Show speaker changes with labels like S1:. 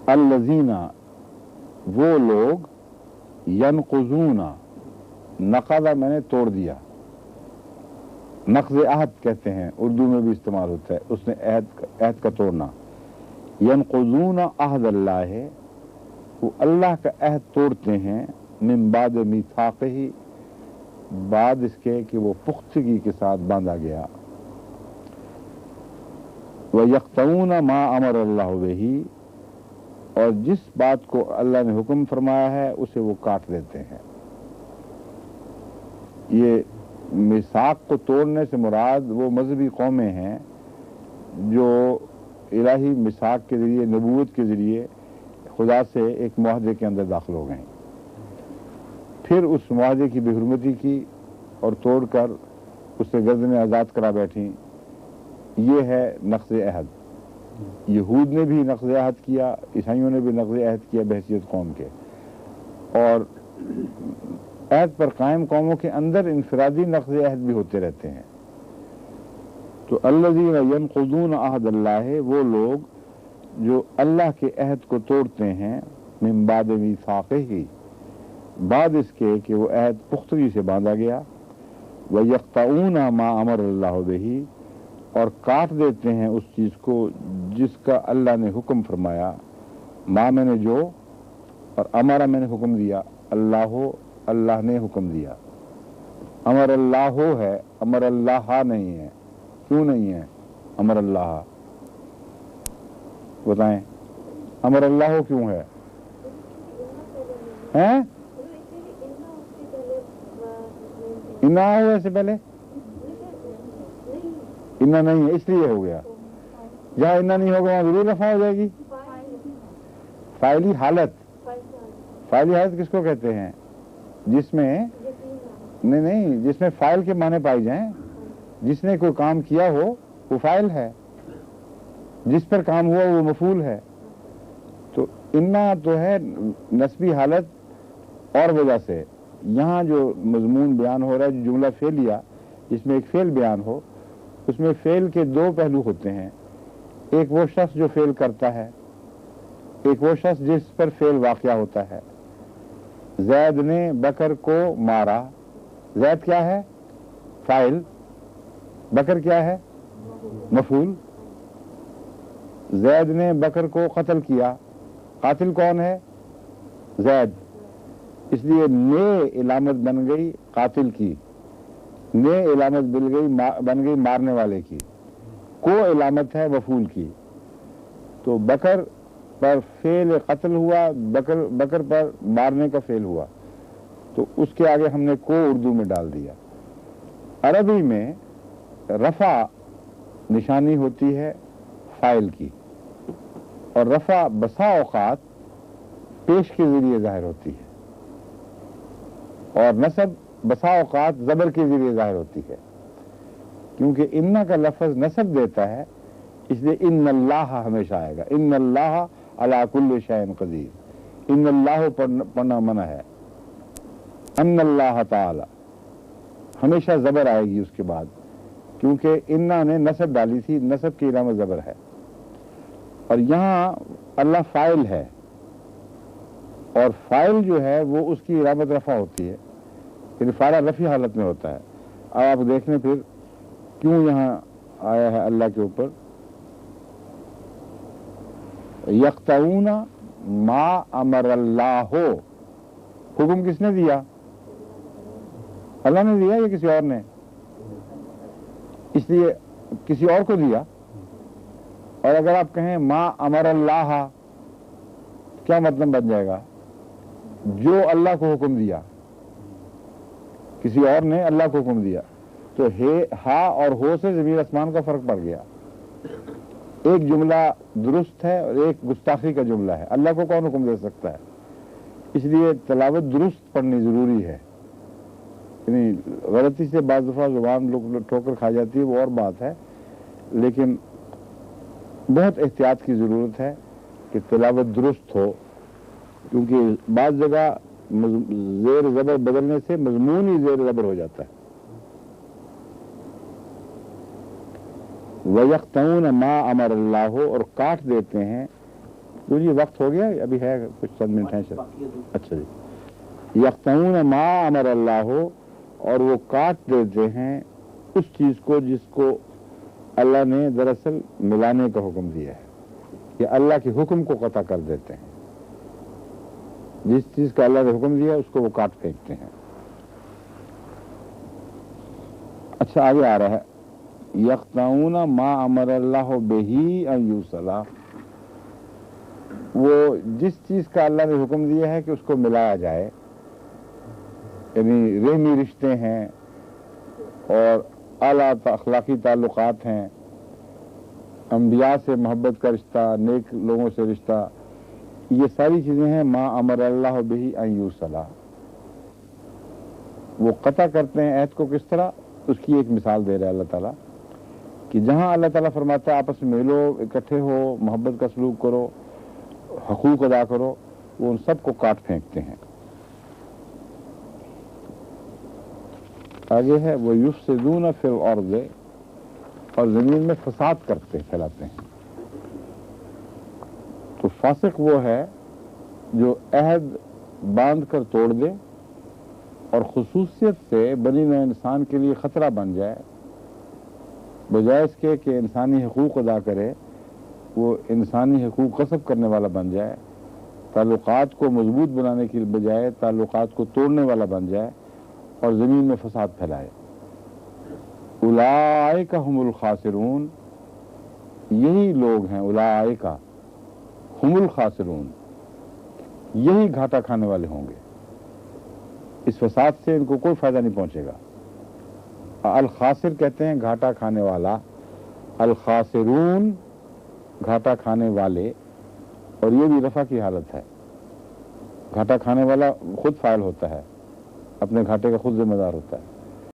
S1: अल्लज़ीना वो लोग, यनक़ुज़ूना नक़ज़ा मैंने तोड़ दिया, नक़ज़ अहद कहते हैं, उर्दू में भी इस्तेमाल होता है, उसने अहद का तोड़ना। यनक़ुज़ूना अहद अल्लाह है, वो अल्लाह का अहद तोड़ते हैं, मिन बाद मीसाक़िही बाद इसके कि वो पुख्तगी के साथ बांधा गया। व यक़्तऊना मा अमर अल्लाह बिही और जिस बात को अल्लाह ने हुक्म फरमाया है उसे वो काट देते हैं। ये मिसाक को तोड़ने से मुराद वो मजहबी कौमें हैं जो इलाही मिसाक के ज़रिए, नबूवत के ज़रिए खुदा से एक मुआहदे के अंदर दाखिल हो गए, फिर उस मुआहदे की बेहुरमती की और तोड़कर उससे गर्दनें आज़ाद करा बैठी। ये है नक़्ज़ अहद। यहूद ने भी नक़्ज़ अहद किया, ईसाइयों ने भी नक़्ज़ अहद किया बहैसियत कौम के, और अहद पर कायम कौमों के अंदर इनफरादी नक़्ज़ अहद भी होते रहते हैं। तो अल्लज़ीना यनक़ुज़ूना अहद अल्लाह है, वो लोग जो अल्लाह के अहद को तोड़ते हैं, मिन बाद मीसाक़िही बाद इसके कि वो अहद पुख्तगी से बांधा गया। व यक़्तऊना मा अमर अल्लाह बिही और काट देते हैं उस चीज़ को जिसका अल्लाह ने हुक्म फरमाया, मा मैंने जो, और अमरा मैंने हुक्म दिया, अल्लाह ने हुक्म दिया। अमर अल्लाह है, अमर अल्लाह नहीं है। क्यों नहीं है अमर अल्लाह? बताएं, अमर अल्लाह क्यों है? हैं? इन्ना हुआ से पहले? इन्ना नहीं है इसलिए हो गया। जहाँ इन्ना नहीं होगा वहाँ जरूर रफा हो जाएगी। फाइली हालत, फाइली हालत किसको कहते हैं? जिसमें नहीं, जिसमें फाइल के माने पाई जाएं। जिसने कोई काम किया हो वो फाइल है, जिस पर काम हुआ वो मफूल है। तो इन्ना तो है नस्बी हालत और वजह से। यहाँ जो मजमून बयान हो रहा है, जो जुमला फेलिया जिसमें एक फेल बयान हो, उसमें फेल के दो पहलू होते हैं। एक वो शख्स जो फेल करता है, एक वो शख्स जिस पर फेल वाक़या होता है। जैद ने बकर को मारा, जैद क्या है? फाइल। बकर क्या है? मफूल। जैद ने बकर को कत्ल किया, कातिल कौन है? जैद। इसलिए ने इलामत बन गई कातिल की, ने इलामत बन गई मारने वाले की, को इलामत है मफूल की। तो बकर पर फेल कत्ल हुआ, बकर पर मारने का फेल हुआ, तो उसके आगे हमने को उर्दू में डाल दिया। अरबी में रफ़ा निशानी होती है फाइल की, और रफ़ा बसा औक़ात पेश के ज़रिए ज़ाहिर होती है, और नसब बसा औक़ात ज़बर के ज़रिए ज़ाहिर होती है। क्योंकि इन्ना का लफ्ज़ नसब देता है, इसलिए इन्नल्लाह हमेशा आएगा। इन्नल्लाह अला कुल्लि शैइन क़दीर। इन्नल्लाह पढ़ना मना है। अन्नल्लाह ताला हमेशा ज़बर आएगी उसके बाद, क्योंकि इन्ना ने नसब डाली थी, नसब की इलामत ज़बर है। और यहाँ अल्लाह फ़ाइल है, और फ़ाइल जो है वो उसकी इलामत रफ़ा होती है, फिर फ़ाइल रफ़ी हालत में होता है। अब आप देख लें फिर क्यों यहाँ आया है अल्लाह के ऊपर। यक़्तऊना मा अमर अल्लाह, हुक्म किसने दिया? अल्लाह ने दिया या किसी और ने? इसलिए किसी और को दिया। और अगर आप कहें मा अमर अल्लाह, क्या मतलब बन जाएगा? जो अल्लाह को हुक्म दिया, किसी और ने अल्लाह को हुक्म दिया। तो हा और हो से ज़मीन आसमान का फर्क पड़ गया। एक जुमला दुरुस्त है और एक गुस्ताखी का जुमला है। अल्लाह को कौन हुक्म दे सकता है? इसलिए तलावत दुरुस्त पढ़नी ज़रूरी है। यानी गलती से बाज़ दफ़ा ज़ुबान लोग ठोकर खा जाती है, वो और बात है, लेकिन बहुत एहतियात की ज़रूरत है कि तलावत दुरुस्त हो, क्योंकि बाज़ जगह ज़ेर ज़बर बदलने से मज़मून ही ज़ेर ज़बर हो जाता है। वयक़्तऊन मा अमर अल्लाह, और काट देते हैं جو یہ وقت ہو گیا ابھی ہے کچھ چند منٹ ہیں شاید. اچھا جی. یقطعون ما امر اللہ ہو، اور وہ کاٹ دیتے ہیں اس چیز کو جس کو اللہ نے دراصل ملانے کا حکم دیا ہے، یا اللہ کے حکم کو قطع کر دیتے ہیں. جس چیز کا اللہ نے حکم دیا اس کو وہ کاٹ پھینکتے ہیں. اچھا آگے آ رہا ہے یقطعون ما امر اللہ بہی ان یوصلا، وہ جس چیز کا اللہ نے حکم دیا ہے کہ اس کو ملایا جائے، یعنی رحمی رشتے ہیں اور اعلیٰ اخلاقی تعلقات ہیں، انبیاء سے محبت کا رشتہ، نیک لوگوں سے رشتہ، یہ ساری چیزیں ہیں ما امر اللہ بہی ان یوصلا. وہ قطع کرتے ہیں عہد کو. کس طرح؟ اس کی ایک مثال دے رہا ہے اللہ تعالیٰ کہ جہاں اللہ تعالیٰ فرماتا ہے آپس میں ملو، اکٹھے ہو، محبت کا سلوک کرو، حقوق ادا کرو، وہ ان سب کو کاٹ پھینکتے ہیں. آگے ہے وہ یفسدون فی الارض، اور زمین میں فساد کرتے پھیلاتے ہیں. تو فاسق وہ ہے جو عہد باندھ کر توڑ دے اور خصوصیت سے بنی نوع انسان کے لیے خطرہ بن جائے، بجائے اس کے کہ انسانی حقوق ادا کرے وہ انسانی حقوق غصب کرنے والا بن جائے، تعلقات کو مضبوط بنانے کی بجائے تعلقات کو توڑنے والا بن جائے اور زمین میں فساد پھیلائے. اولئک هم الخاسرون، یہی لوگ ہیں، اولئک هم الخاسرون، یہی گھاٹا کھانے والے ہوں گے. اس فساد سے ان کو کوئی فائدہ نہیں پہنچے گا. الخاسر کہتے ہیں گھاٹا کھانے والا، الخاسرون گھاٹا کھانے والے، اور یہ بھی رفع کی حالت ہے. گھاٹا کھانے والا خود فاعل ہوتا ہے، اپنے گھاٹے کا خود ذمہ دار ہوتا ہے.